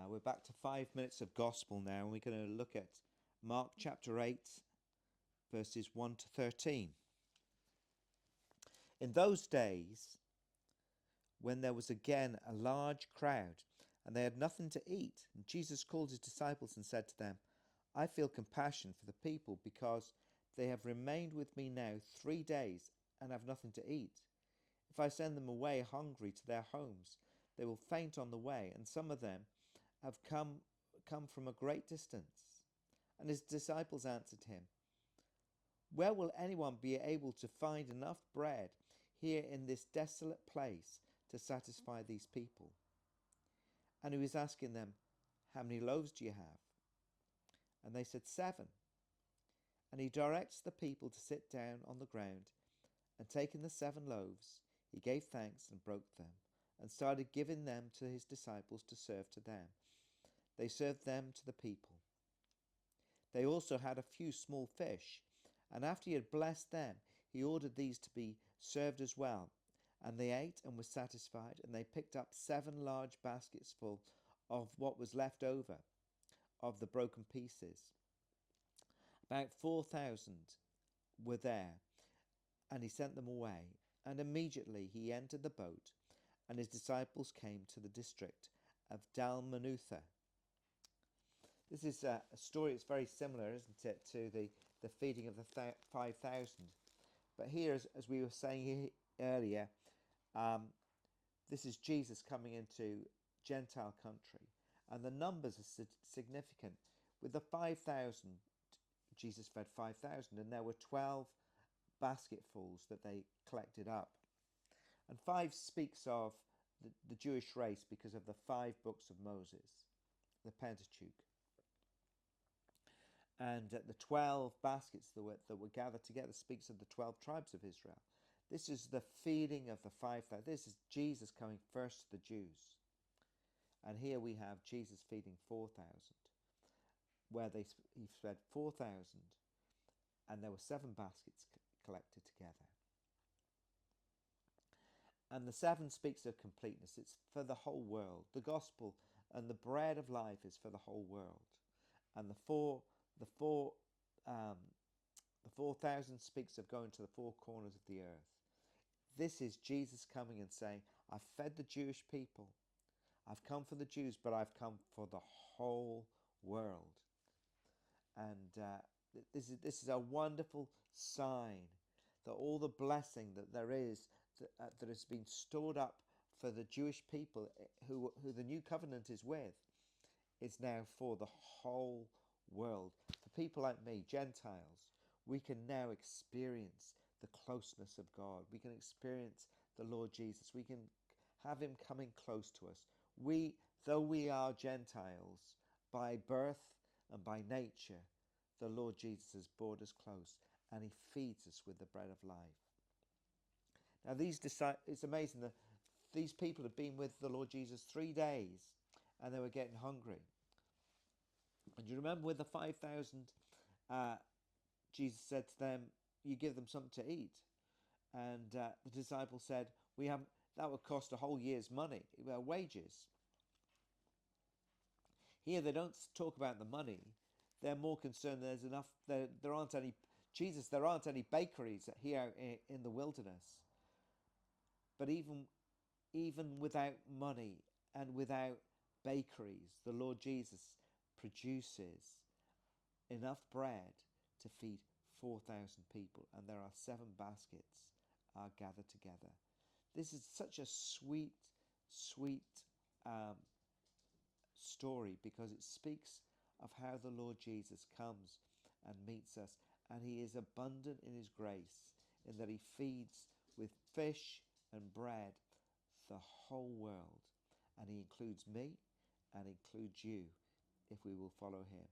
We're back to 5 minutes of gospel now, and we're going to look at Mark chapter 8, verses 1 to 13. In those days, when there was again a large crowd, and they had nothing to eat, and Jesus called his disciples and said to them, I feel compassion for the people, because they have remained with me now 3 days and have nothing to eat. If I send them away hungry to their homes, they will faint on the way, and some of them have come from a great distance. And his disciples answered him, Where will anyone be able to find enough bread here in this desolate place to satisfy these people? And he was asking them, How many loaves do you have? And they said, 7. And he directs the people to sit down on the ground, and taking the 7 loaves, he gave thanks and broke them, and started giving them to his disciples to serve to them. They served them to the people. They also had a few small fish, and after he had blessed them, he ordered these to be served as well. And they ate and were satisfied, and they picked up 7 large baskets full of what was left over of the broken pieces. About 4,000 were there, and he sent them away. And immediately he entered the boat, and his disciples came to the district of Dalmanutha. This is a story that's very similar, isn't it, to the feeding of the 5,000. But here, as we were saying earlier, this is Jesus coming into Gentile country. And the numbers are significant. With the 5,000, Jesus fed 5,000, and there were 12 basketfuls that they collected up. And 5 speaks of the Jewish race because of the 5 books of Moses, the Pentateuch. And the 12 baskets that were gathered together speaks of the 12 tribes of Israel. This is the feeding of the 5,000. This is Jesus coming first to the Jews. And here we have Jesus feeding 4,000, where he fed 4,000, and there were 7 baskets collected together. And the 7 speaks of completeness. It's for the whole world. The gospel and the bread of life is for the whole world. And the 4,000 speaks of going to the 4 corners of the earth. This is Jesus coming and saying, I've fed the Jewish people. I've come for the Jews, but I've come for the whole world. And this is a wonderful sign that all the blessing that there is, that has been stored up for the Jewish people who the new covenant is with, is now for the whole world. For people like me, Gentiles, we can now experience the closeness of God. We can experience the Lord Jesus. We can have him coming close to us. Though we are Gentiles by birth and by nature, the Lord Jesus has brought us close, and he feeds us with the bread of life. Now it's amazing that these people had been with the Lord Jesus 3 days, and they were getting hungry. And you remember with the 5,000, Jesus said to them, you give them something to eat. And the disciples said, that would cost a whole year's money, wages. Here they don't talk about the money. They're more concerned there's enough, there aren't any bakeries here in the wilderness. But even without money and without bakeries, the Lord Jesus produces enough bread to feed 4,000 people, and there are 7 baskets are gathered together. This is such a sweet story, because it speaks of how the Lord Jesus comes and meets us, and he is abundant in his grace, in that he feeds with fish and bread the whole world, and he includes me and includes you if we will follow him.